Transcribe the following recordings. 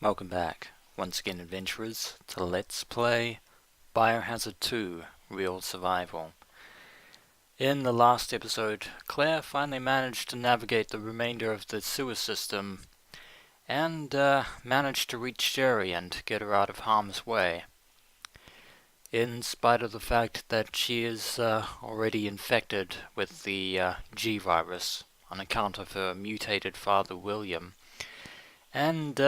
Welcome back, once again adventurers, to Let's Play Biohazard 2 Real Survival. In the last episode, Claire finally managed to navigate the remainder of the sewer system and managed to reach Sherry and get her out of harm's way. In spite of the fact that she is already infected with the G virus on account of her mutated father William. And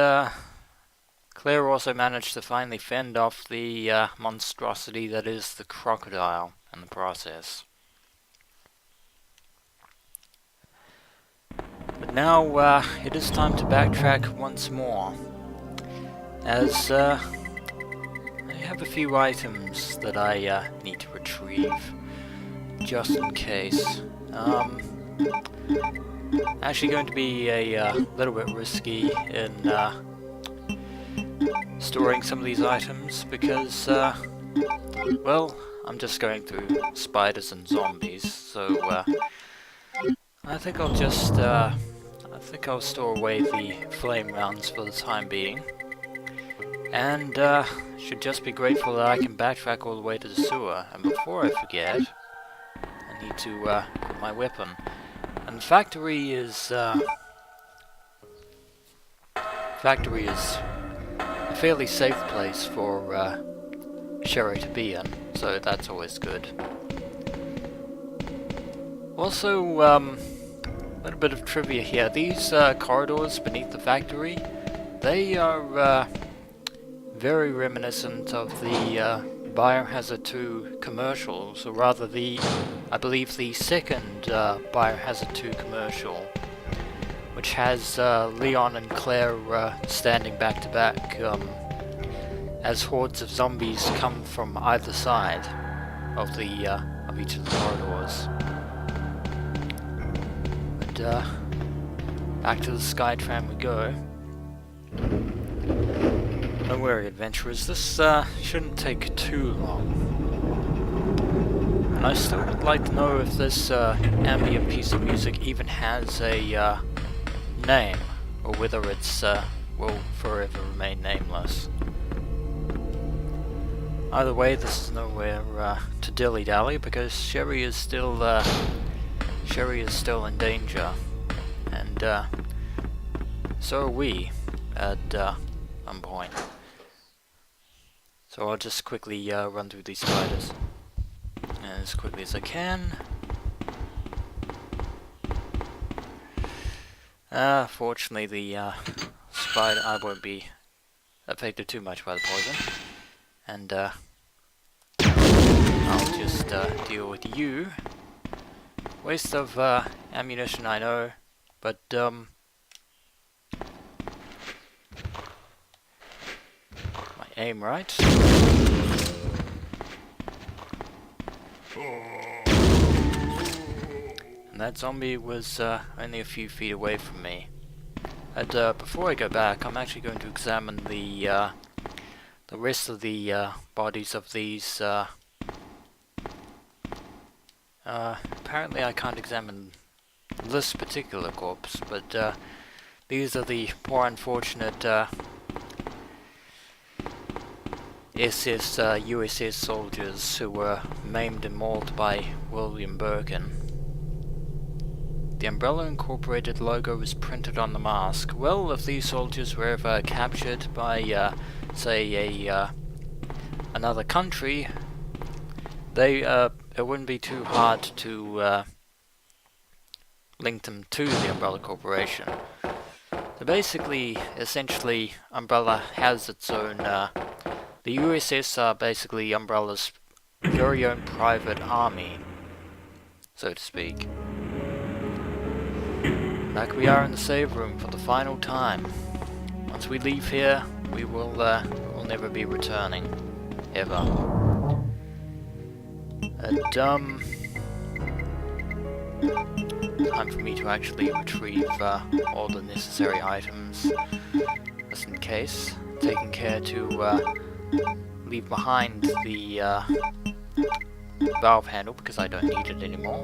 Claire also managed to finally fend off the monstrosity that is the crocodile in the process. But now it is time to backtrack once more, as I have a few items that I need to retrieve, just in case. Actually going to be a little bit risky in storing some of these items because, well, I'm just going through spiders and zombies, so I think I'll just, I'll store away the flame rounds for the time being, and should just be grateful that I can backtrack all the way to the sewer. And before I forget, I need to put my weapon. And the factory is a fairly safe place for Sherry to be in, so that's always good. Also, a little bit of trivia here. These corridors beneath the factory, they are very reminiscent of the Biohazard 2 commercials, or rather I believe the second Biohazard 2 commercial, which has Leon and Claire standing back to back as hordes of zombies come from either side of each of the corridors. And back to the Skytram we go. Don't worry, adventurers, this shouldn't take too long. And I still would like to know if this ambient piece of music even has a name, or whether it's will forever remain nameless. Either way, this is nowhere to dilly-dally, because Sherry is still in danger, and so are we at one point. So I'll just quickly run through these spiders as quickly as I can. Fortunately the spider, I won't be affected too much by the poison, and I'll just deal with you. Waste of ammunition, I know, but my aim right. And that zombie was only a few feet away from me. And before I go back, I'm actually going to examine the rest of the bodies of these. Apparently I can't examine this particular corpse, but these are the poor unfortunate USS soldiers who were maimed and mauled by William Birkin. The Umbrella Incorporated logo was printed on the mask. Well, if these soldiers were ever captured by, say, another country, it wouldn't be too hard to link them to the Umbrella Corporation. So basically, essentially, Umbrella has its own, the USS are basically Umbrella's very own private army, so to speak. Back we are in the save room for the final time. Once we leave here, we will never be returning, ever. And time for me to actually retrieve all the necessary items, just in case. Taking care to leave behind the valve handle because I don't need it anymore.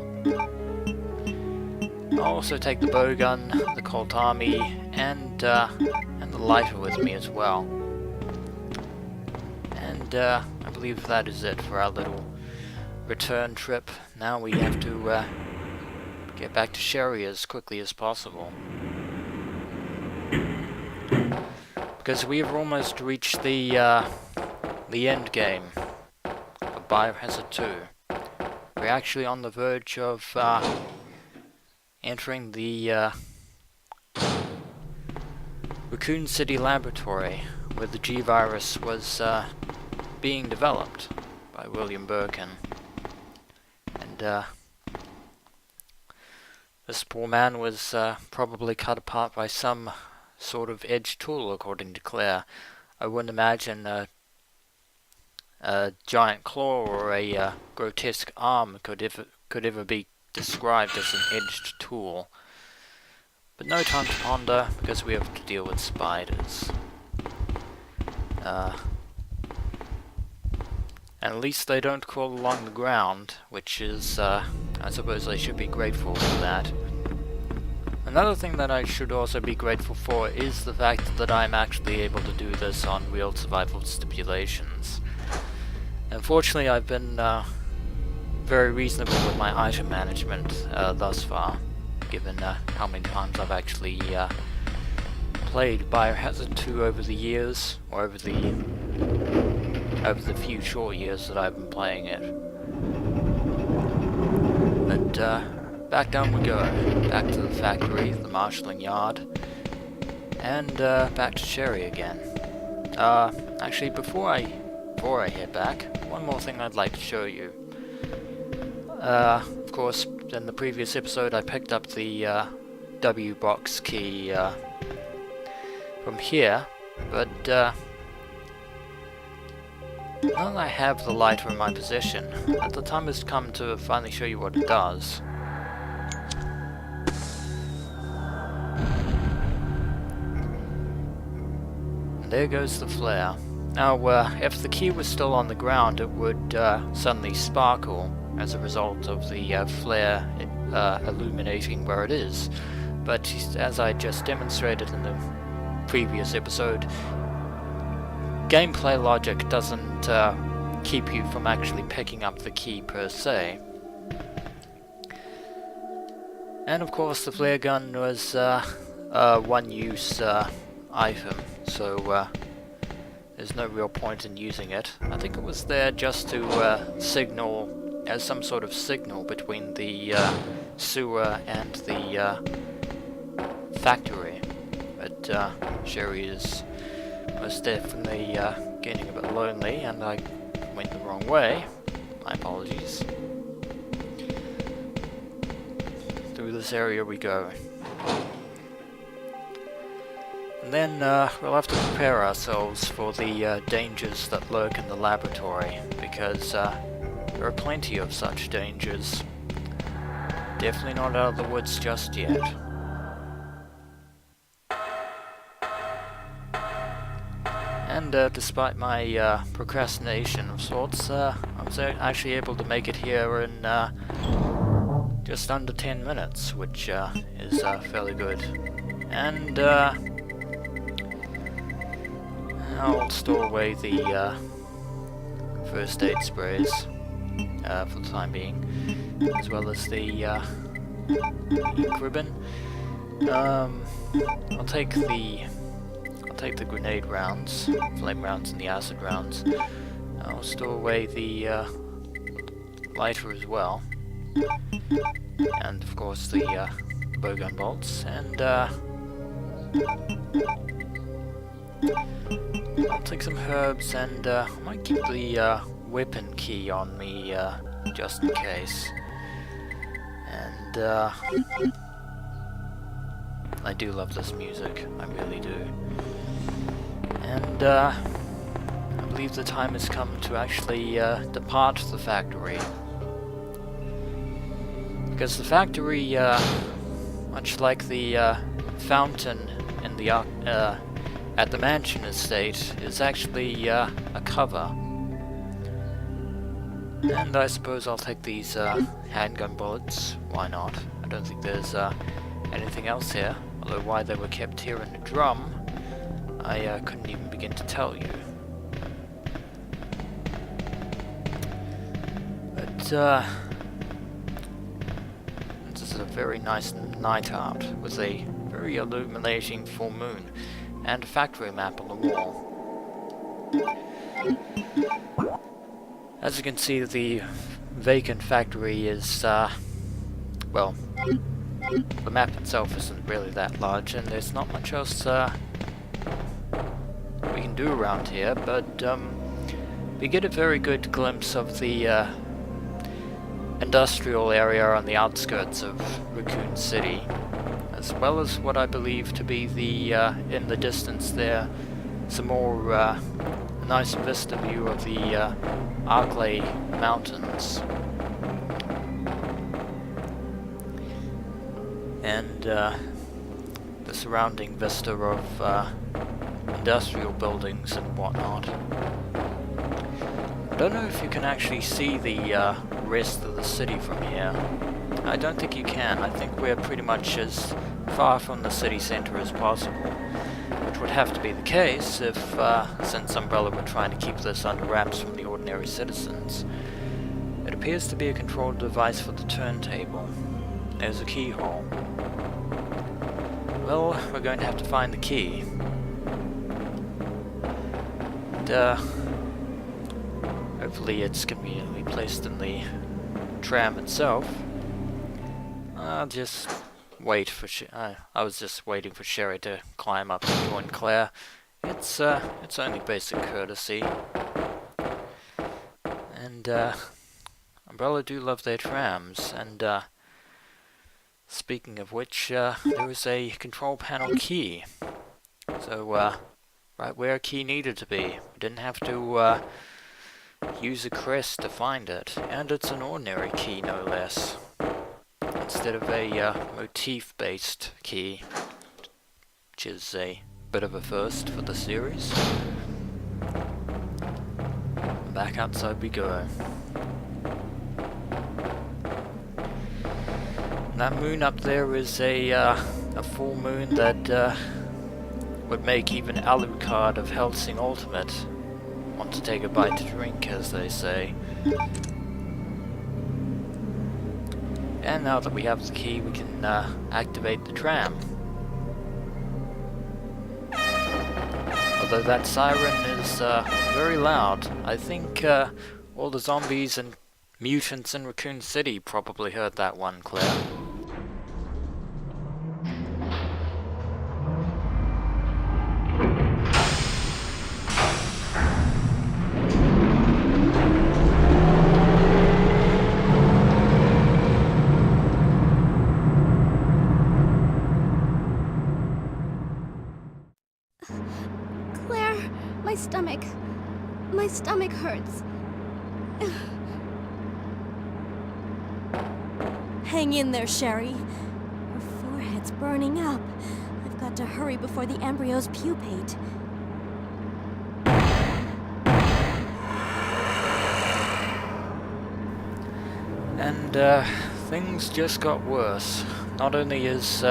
I'll also take the bow gun, the Colt Army, and the the lighter with me as well. And I believe that is it for our little return trip. Now we have to get back to Sherry as quickly as possible, because we have almost reached the end game of Biohazard 2. We're actually on the verge of entering the Raccoon City Laboratory, where the G-Virus was being developed by William Birkin. And this poor man was probably cut apart by some sort of edge tool, according to Claire. I wouldn't imagine a giant claw or a grotesque arm could ever be described as an edged tool. But no time to ponder, because we have to deal with spiders. And at least they don't crawl along the ground, which is, I suppose I should be grateful for that. Another thing that I should also be grateful for is the fact that I'm actually able to do this on real survival stipulations. Unfortunately, I've been very reasonable with my item management thus far, given how many times I've actually played Biohazard 2 over the years, or over the few short years that I've been playing it. But back down we go, back to the factory, the Marshaling Yard, and back to Sherry again. Actually, before I head back, one more thing I'd like to show you. Of course, in the previous episode I picked up the W box key from here, but now that I have the lighter in my possession, the time has come to finally show you what it does. And there goes the flare. Now, if the key was still on the ground, it would suddenly sparkle as a result of the flare illuminating where it is. But as I just demonstrated in the previous episode, gameplay logic doesn't keep you from actually picking up the key per se. And of course the flare gun was a one-use item, so there's no real point in using it. I think it was there just to signal, as some sort of signal between the sewer and the factory. But Sherry is most definitely getting a bit lonely, and I went the wrong way. My apologies. Through this area we go. And then we'll have to prepare ourselves for the dangers that lurk in the laboratory, because there are plenty of such dangers. Definitely not out of the woods just yet. And despite my procrastination of sorts, I was actually able to make it here in just under 10 minutes, which is fairly good. And I'll store away the first aid sprays for the time being, as well as the ink ribbon. I'll take the grenade rounds, flame rounds, and the acid rounds. I'll store away the lighter as well, and of course the bowgun bolts, and I'll take some herbs, and I might keep the weapon key on me just in case. And I do love this music, I really do. And I believe the time has come to actually depart the factory. Because the factory, much like the fountain in the at the mansion estate, is actually a cover. And I suppose I'll take these handgun bullets. Why not? I don't think there's anything else here. Although why they were kept here in a drum, I couldn't even begin to tell you. But this is a very nice night out with a very illuminating full moon and a factory map on the wall. As you can see, the vacant factory is, well, the map itself isn't really that large, and there's not much else we can do around here, but we get a very good glimpse of the industrial area on the outskirts of Raccoon City, as well as what I believe to be the, in the distance there, some more, a nice vista view of the Arklay Mountains. And the surrounding vista of industrial buildings and whatnot. I don't know if you can actually see the rest of the city from here. I don't think you can. I think we're pretty much as far from the city center as possible, which would have to be the case if, since Umbrella were trying to keep this under wraps from the ordinary citizens. It appears to be a controlled device for the turntable. There's a keyhole. Well, we're going to have to find the key. And, hopefully it's conveniently placed in the tram itself. I'll just wait for I was just waiting for Sherry to climb up and join Claire. It's only basic courtesy. And, Umbrella do love their trams, and, speaking of which, there is a control panel key. So, right where a key needed to be. We didn't have to, use a crest to find it. And it's an ordinary key, no less. Instead of a, motif-based key. Which is a bit of a first for the series. Back outside we go. That moon up there is a full moon that would make even Alucard of Helsing Ultimate want to take a bite to drink, as they say. And now that we have the key, we can activate the tram. Although that siren is very loud. I think all the zombies and mutants in Raccoon City probably heard that one, Claire. Claire, my stomach hurts. Hang in there, Sherry. Her forehead's burning up. I've got to hurry before the embryos pupate. And, things just got worse. Not only is,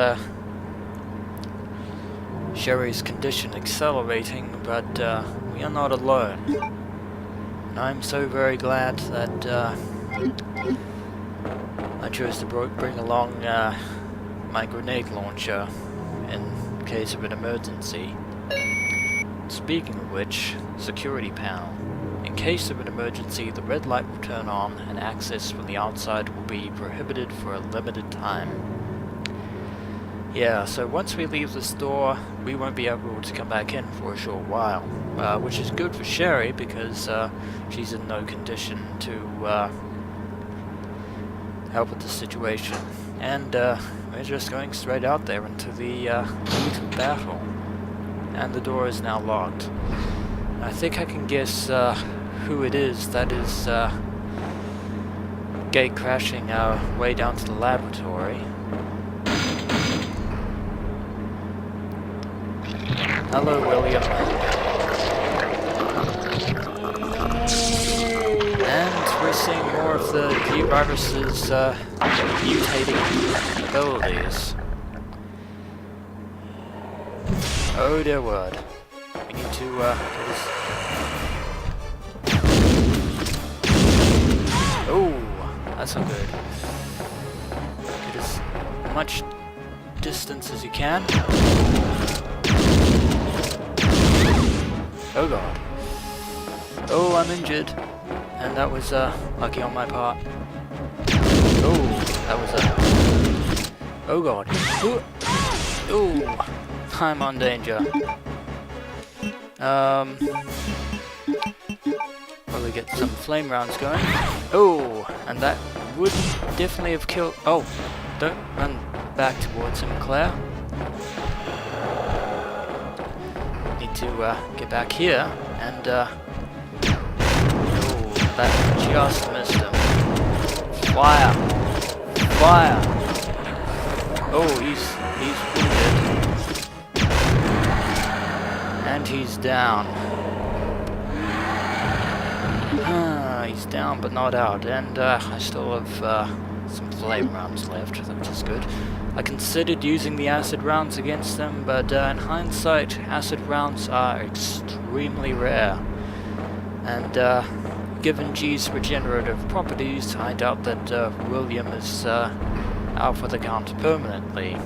Sherry's condition accelerating, but, we are not alone. And I'm so very glad that, I chose to bring along my grenade launcher in case of an emergency. Speaking of which, security panel. In case of an emergency, the red light will turn on and access from the outside will be prohibited for a limited time. Yeah, so once we leave this door, we won't be able to come back in for a short while. Which is good for Sherry because she's in no condition to help with the situation. And we're just going straight out there into the heat of battle. And the door is now locked. I think I can guess who it is that is gate crashing our way down to the laboratory. Hello, William. And we're seeing more of the G-Virus's mutating abilities. Oh dear word. to get his... Oh, that's not good. Get as much distance as you can. Oh god. Oh, I'm injured. And that was lucky on my part. Oh, that was oh god. Ooh. Ooh, I'm on danger. Probably get some flame rounds going. Oh, and that would definitely have killed... Oh, don't run back towards him, Claire. Need to get back here, and oh, that just missed him. Fire! Fire! Oh, he's wounded. And he's down. He's down but not out, and I still have some flame rounds left, which is good. I considered using the acid rounds against them, but in hindsight, acid rounds are extremely rare. And given G's regenerative properties, I doubt that William is out for the count permanently.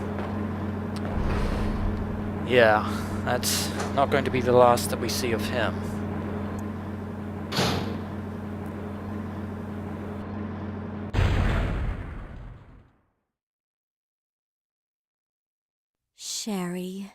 Yeah, that's not going to be the last that we see of him. Sherry.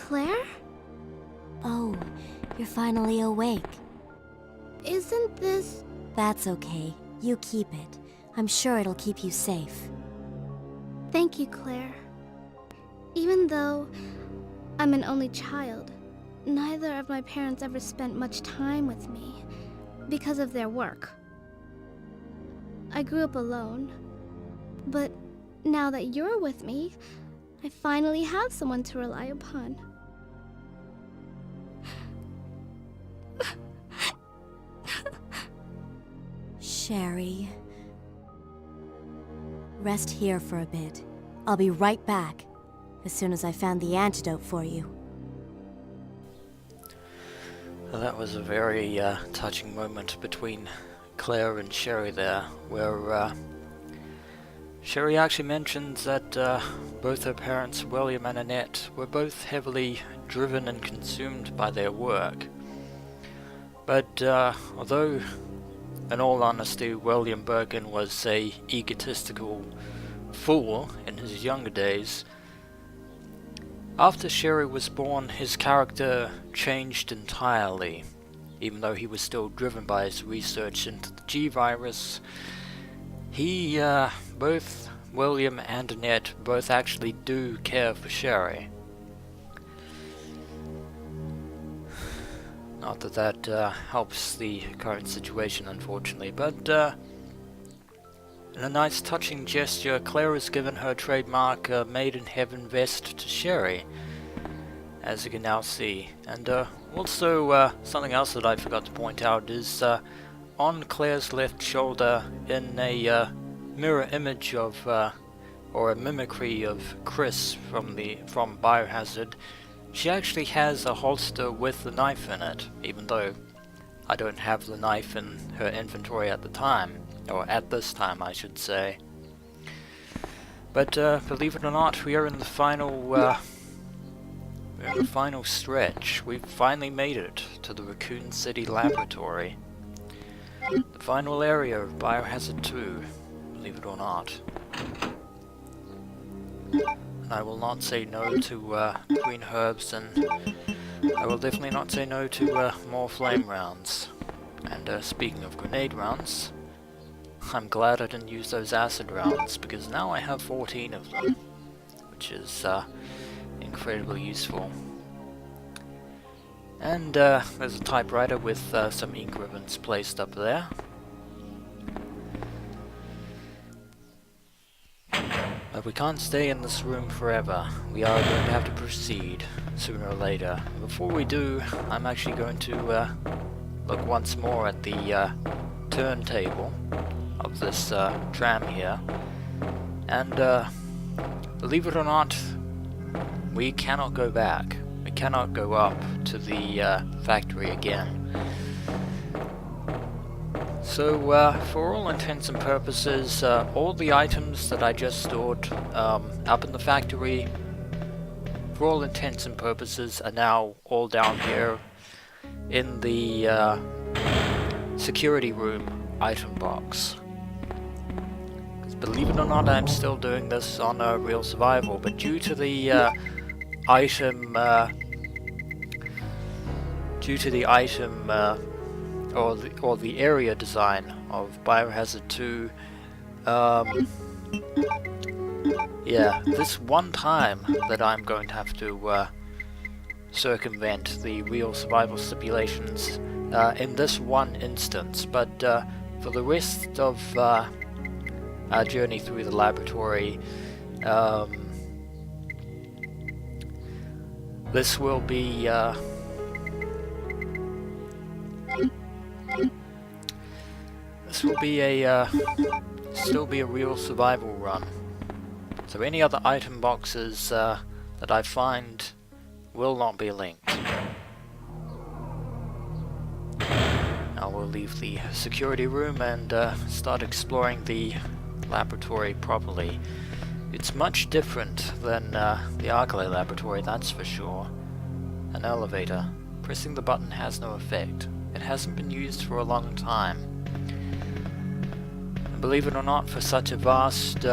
Claire? Oh, you're finally awake. Isn't this... That's okay. You keep it. I'm sure it'll keep you safe. Thank you, Claire. Even though I'm an only child, neither of my parents ever spent much time with me because of their work. I grew up alone, but now that you're with me, I finally have someone to rely upon. Sherry. Rest here for a bit. I'll be right back, as soon as I found the antidote for you. Well, that was a very touching moment between Claire and Sherry there, where Sherry actually mentions that both her parents, William and Annette, were both heavily driven and consumed by their work. But although, in all honesty, William Birkin was a egotistical fool in his younger days, after Sherry was born, his character changed entirely. Even though he was still driven by his research into the G-virus, he, both William and Annette, both actually do care for Sherry. Not that that helps the current situation, unfortunately, but in a nice touching gesture, Claire has given her trademark Made in Heaven vest to Sherry, as you can now see. And also, something else that I forgot to point out is on Claire's left shoulder, in a mirror image of, or a mimicry of Chris from Biohazard, she actually has a holster with the knife in it, even though I don't have the knife in her inventory at the time, or at this time I should say. But believe it or not, we are in the final stretch. We've finally made it to the Raccoon City Laboratory. The final area of Biohazard 2, believe it or not. And I will not say no to green herbs, and I will definitely not say no to more flame rounds. And speaking of grenade rounds, I'm glad I didn't use those acid rounds, because now I have 14 of them, which is incredibly useful. And there's a typewriter with some ink ribbons placed up there. But we can't stay in this room forever. We are going to have to proceed sooner or later. Before we do, I'm actually going to look once more at the turntable of this tram here. And believe it or not, we cannot go back. We cannot go up to the factory again. So, for all intents and purposes, all the items that I just stored up in the factory, for all intents and purposes, are now all down here in the security room item box. 'Cause believe it or not, I'm still doing this on Real Survival, but due to the item or the area design of Biohazard 2, yeah, this one time that I'm going to have to circumvent the Real Survival stipulations in this one instance, but for the rest of our journey through the laboratory, this will be still be a Real Survival run. So any other item boxes that I find will not be linked. Now we'll leave the security room and start exploring the laboratory properly. It's much different than the Arclay laboratory, that's for sure. An elevator. Pressing the button has no effect. It hasn't been used for a long time. And believe it or not, for such a vast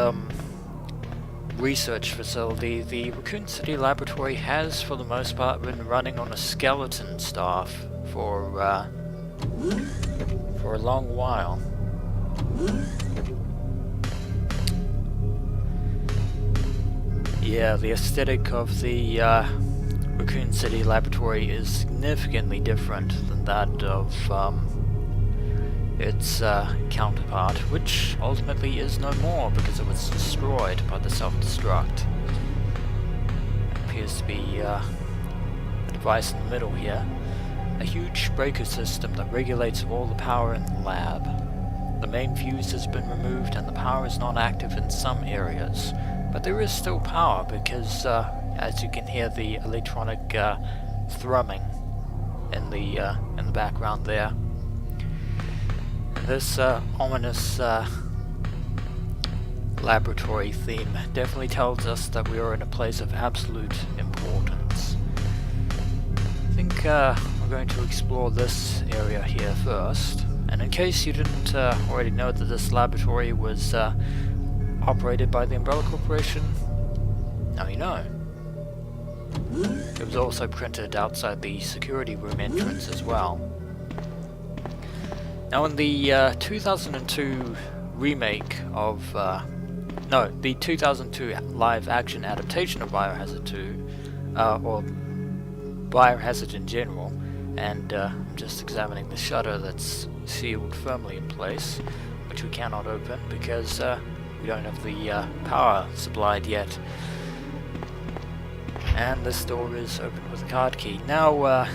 research facility, the Raccoon City Laboratory has, for the most part, been running on a skeleton staff for a long while. Yeah, the aesthetic of the Raccoon City Laboratory is significantly different than that of its counterpart, which ultimately is no more because it was destroyed by the self-destruct. It appears to be the device in the middle here. A huge breaker system that regulates all the power in the lab. The main fuse has been removed and the power is not active in some areas, but there is still power because as you can hear the electronic thrumming in the background there. This ominous laboratory theme definitely tells us that we are in a place of absolute importance. I think we're going to explore this area here first. And in case you didn't already know that this laboratory was operated by the Umbrella Corporation, now you know. It was also printed outside the security room entrance as well. Now in the 2002 remake of, the 2002 live-action adaptation of Biohazard 2, or Biohazard in general, and I'm just examining the shutter that's sealed firmly in place, which we cannot open because we don't have the power supplied yet. And this door is opened with a card key. Now,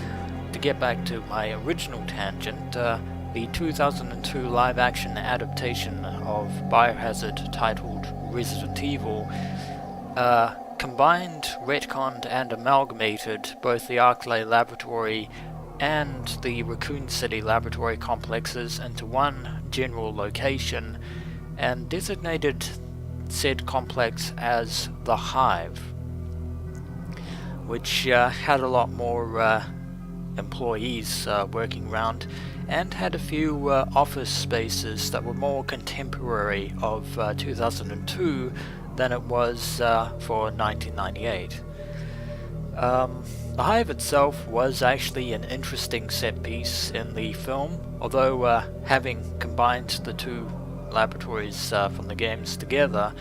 to get back to my original tangent, the 2002 live-action adaptation of Biohazard titled Resident Evil combined, retconned, and amalgamated both the Arclay Laboratory and the Raccoon City Laboratory complexes into one general location, and designated said complex as the Hive, which had a lot more employees working around, and had a few office spaces that were more contemporary of 2002 than it was for 1998. The Hive itself was actually an interesting set piece in the film, although having combined the two laboratories from the games together,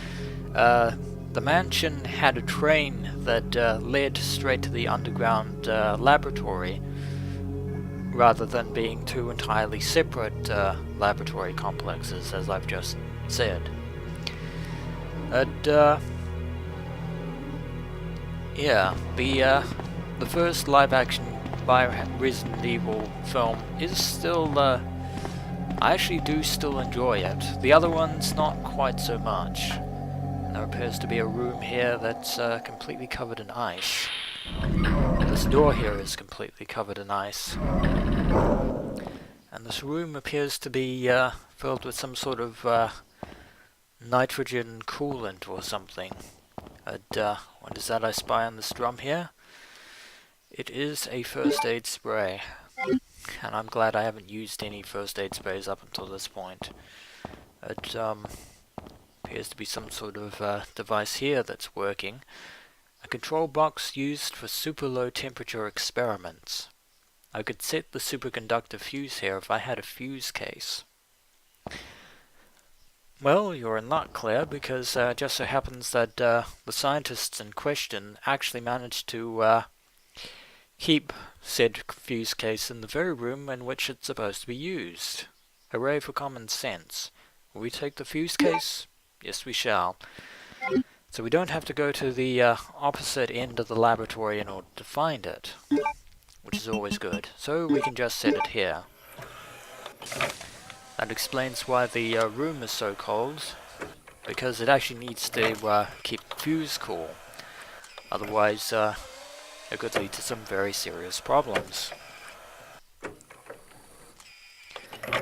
The mansion had a train that led straight to the underground laboratory, rather than being two entirely separate laboratory complexes, as I've just said. Yeah, the first live-action Resident Evil film is still, I actually do still enjoy it. The other ones, not quite so much. And there appears to be a room here that's completely covered in ice. This door here is completely covered in ice. And this room appears to be filled with some sort of nitrogen coolant or something. What is that I spy on this drum here? It is a first aid spray. And I'm glad I haven't used any first aid sprays up until this point. It appears to be some sort of device here that's working. A control box used for super low temperature experiments. I could set the superconductor fuse here if I had a fuse case. Well, you're in luck, Claire, because it just so happens that the scientists in question actually managed to keep said fuse case in the very room in which it's supposed to be used. Hooray for common sense. Will we take the fuse case? Yes, we shall. So we don't have to go to the opposite end of the laboratory in order to find it, which is always good. So we can just set it here. That explains why the room is so cold, because it actually needs to keep the fuse cool. Otherwise, it could lead to some very serious problems.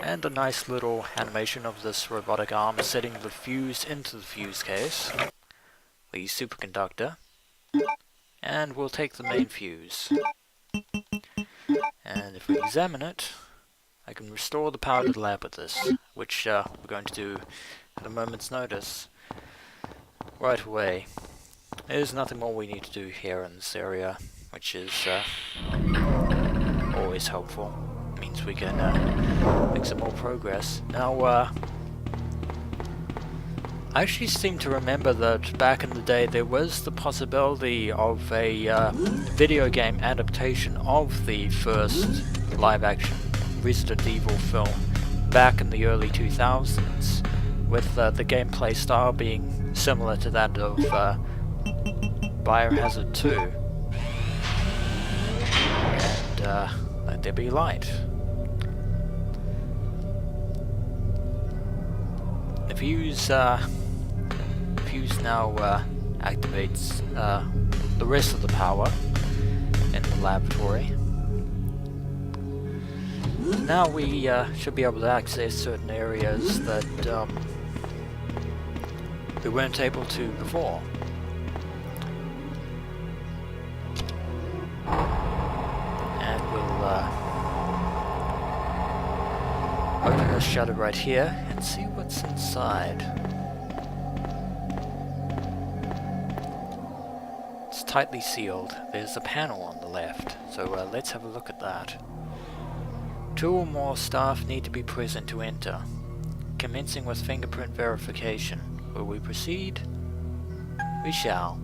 And a nice little animation of this robotic arm setting the fuse into the fuse case, the superconductor, and we'll take the main fuse. And if we examine it, I can restore the power to the lab with this, which we're going to do at a moment's notice, right away. There's nothing more we need to do here in this area, which is always helpful. It means we can make some more progress. Now, I actually seem to remember that back in the day there was the possibility of a video game adaptation of the first live-action Resident Evil film back in the early 2000s, with the gameplay style being similar to that of Biohazard 2. And let there be light. The fuse now activates the rest of the power in the laboratory. Now we should be able to access certain areas that we weren't able to before. And we'll open this shutter right here and see what's inside. It's tightly sealed. There's a panel on the left, so let's have a look at that. 2 or more staff need to be present to enter. Commencing with fingerprint verification. Will we proceed? We shall.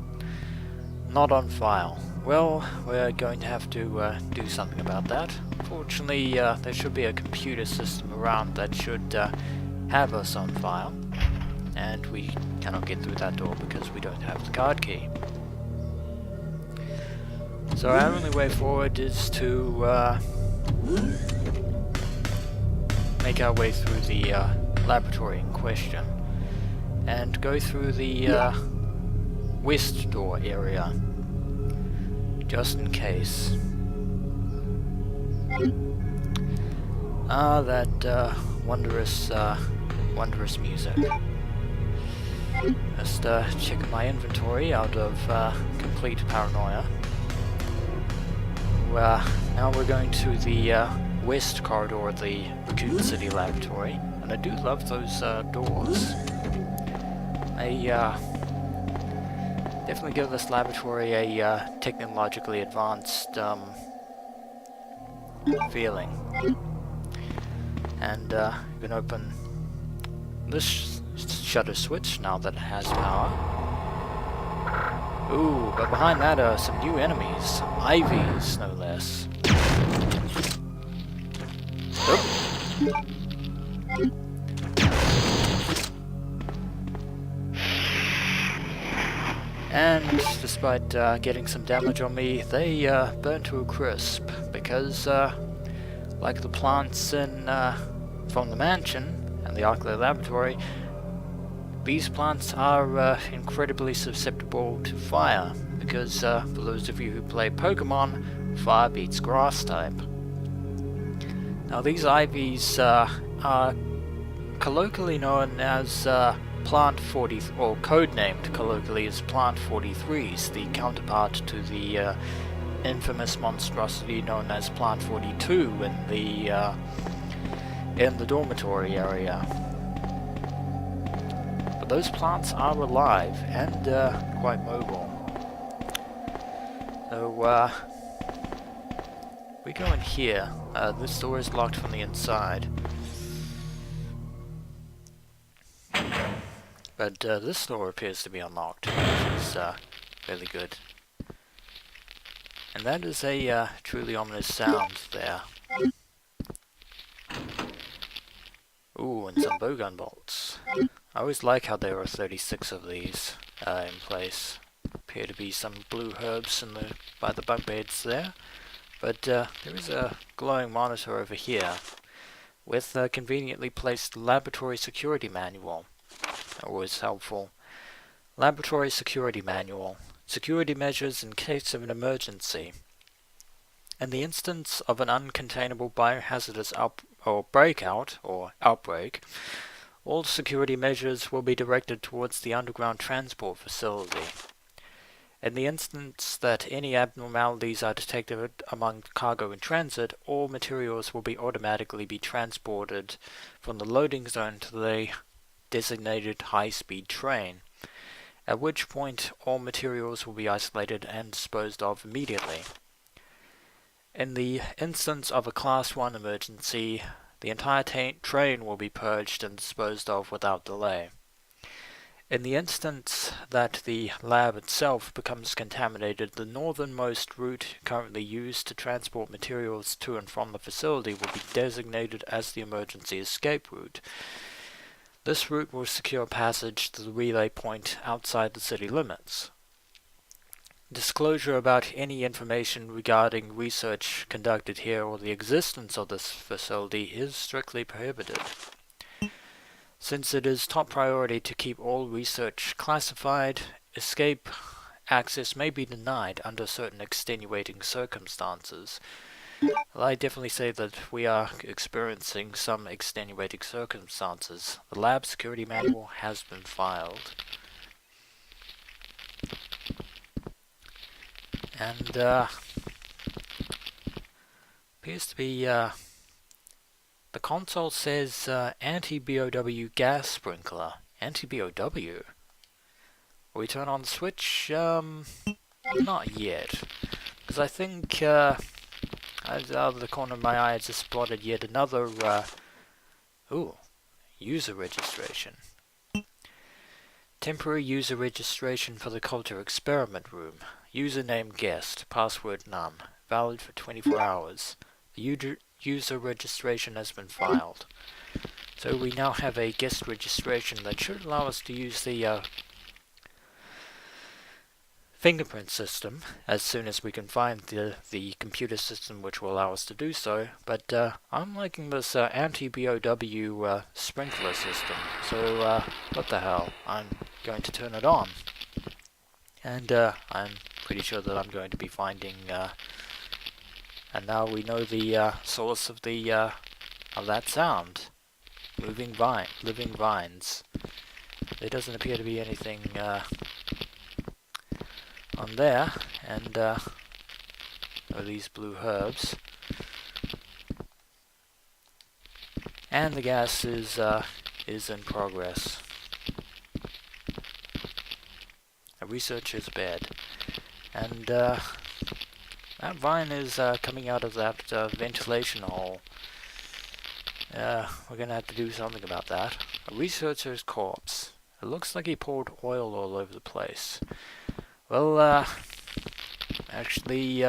Not on file. Well, we're going to have to do something about that. Fortunately, there should be a computer system around that should have us on file. And we cannot get through that door because we don't have the card key. So our only way forward is to make our way through the laboratory in question and go through the west door area, just in case. That wondrous music. Just checking my inventory out of complete paranoia. Now we're going to the west corridor of the Raccoon City Laboratory, and I do love those doors. They definitely give this laboratory a technologically advanced feeling. And you can open this shutter switch now that it has power. Ooh, but behind that are some new enemies. Ivies, no less. Oop. And despite getting some damage on me, they burn to a crisp, because like the plants in from the mansion and the Arclay Laboratory, these plants are incredibly susceptible to fire, because for those of you who play Pokemon, fire beats grass type. Now these ivies are colloquially known as Plant 40, or codenamed colloquially as Plant 43s, the counterpart to the infamous monstrosity known as Plant 42 in the dormitory area. But those plants are alive and quite mobile. So we go in here. This door is locked from the inside. But this door appears to be unlocked, which is really good. And that is a truly ominous sound there. Ooh, and some bowgun bolts. I always like how there are 36 of these in place. Appear to be some blue herbs by the bunk beds there. But there is a glowing monitor over here with a conveniently placed laboratory security manual. Always helpful. Laboratory security manual. Security measures in case of an emergency. In the instance of an uncontainable biohazardous outbreak, all security measures will be directed towards the underground transport facility. In the instance that any abnormalities are detected among cargo in transit, all materials will be automatically transported from the loading zone to the designated high-speed train, at which point all materials will be isolated and disposed of immediately. In the instance of a Class 1 emergency, the entire train will be purged and disposed of without delay. In the instance that the lab itself becomes contaminated, the northernmost route currently used to transport materials to and from the facility will be designated as the emergency escape route. This route will secure passage to the relay point outside the city limits. Disclosure about any information regarding research conducted here or the existence of this facility is strictly prohibited. Since it is top priority to keep all research classified, escape access may be denied under certain extenuating circumstances. Well, I definitely say that we are experiencing some extenuating circumstances. The lab security manual has been filed. And, appears to be, the console says, anti-BOW gas sprinkler. Anti-BOW? Will we turn on the switch? Not yet. Because I think, out of the corner of my eye, I just spotted yet another, user registration. Temporary user registration for the culture experiment room. Username guest, password none. Valid for 24 hours. The user registration has been filed. So we now have a guest registration that should allow us to use the fingerprint system as soon as we can find the computer system which will allow us to do so. But I'm liking this anti-BOW sprinkler system. So what the hell? I'm going to turn it on. And I'm pretty sure that I'm going to be finding and now we know the source of that sound. Living vines. There doesn't appear to be anything on there, and these blue herbs. And the gas is in progress. Research is bad, and that vine is coming out of that ventilation hole. We're gonna have to do something about that. A researcher's corpse. It looks like he poured oil all over the place. Well, actually,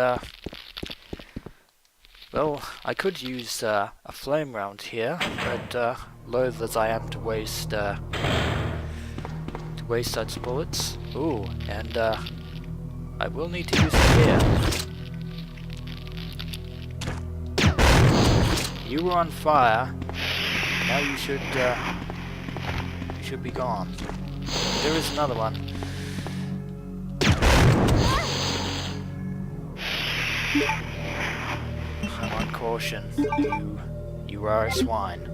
well, I could use a flame round here, but loath as I am to waste such bullets. Ooh, and I will need to use it here. You were on fire. Now you should be gone. There is another one. I'm on caution. You are a swine.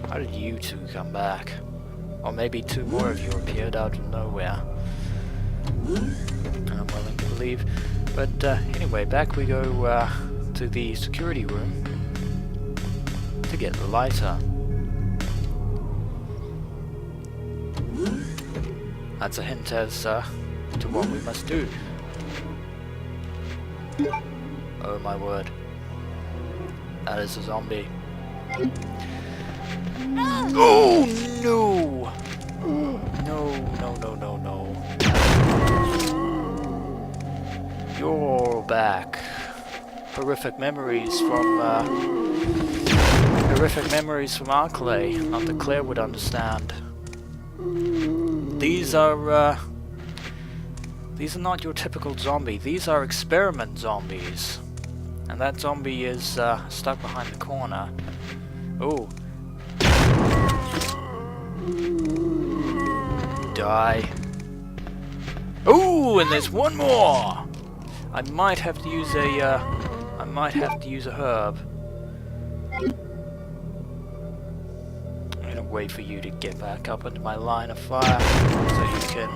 How did you two come back? Or maybe two more of you appeared out of nowhere. I'm willing to believe. But anyway, back we go to the security room to get the lighter. That's a hint as to what we must do. Oh my word. That is a zombie. Oh no! No. You're back. Horrific memories from Arclay. Not that Claire would understand. These are not your typical zombie. These are experiment zombies. And that zombie is stuck behind the corner. Oh. Die. Oh, and there's one more! I might have to use a herb. I'm gonna wait for you to get back up into my line of fire so you can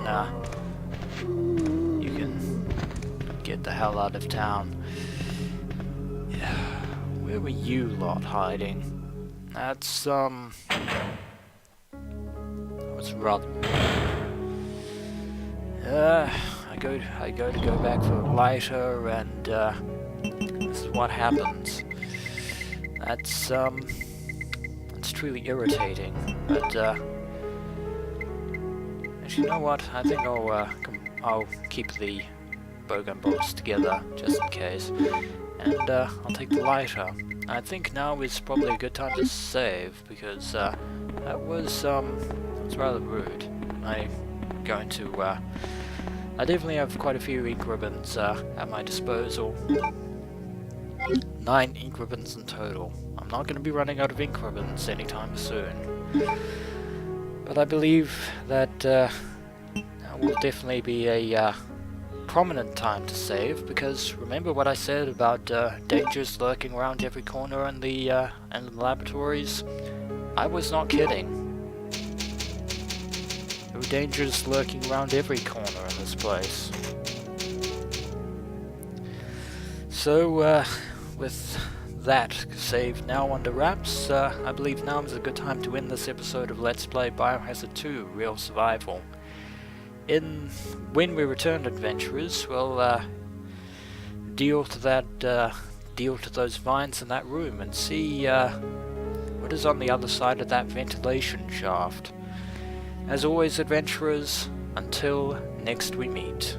get the hell out of town. Yeah. Where were you lot hiding? That's was rather. I go to go back for a lighter, and this is what happens. That's truly irritating. But actually, you know what? I think I'll keep the bowgun bolts together just in case, and I'll take the lighter. I think now is probably a good time to save because that was rather rude. I definitely have quite a few ink ribbons at my disposal. 9 ink ribbons in total. I'm not going to be running out of ink ribbons anytime soon. But I believe that that will definitely be a prominent time to save, because remember what I said about dangers lurking around every corner in the laboratories? I was not kidding. There were dangers lurking around every corner in this place. So, with that save now under wraps, I believe now is a good time to end this episode of Let's Play Biohazard 2 Real Survival. When we return, adventurers, we'll deal to those vines in that room and see what is on the other side of that ventilation shaft. As always, adventurers, until next we meet.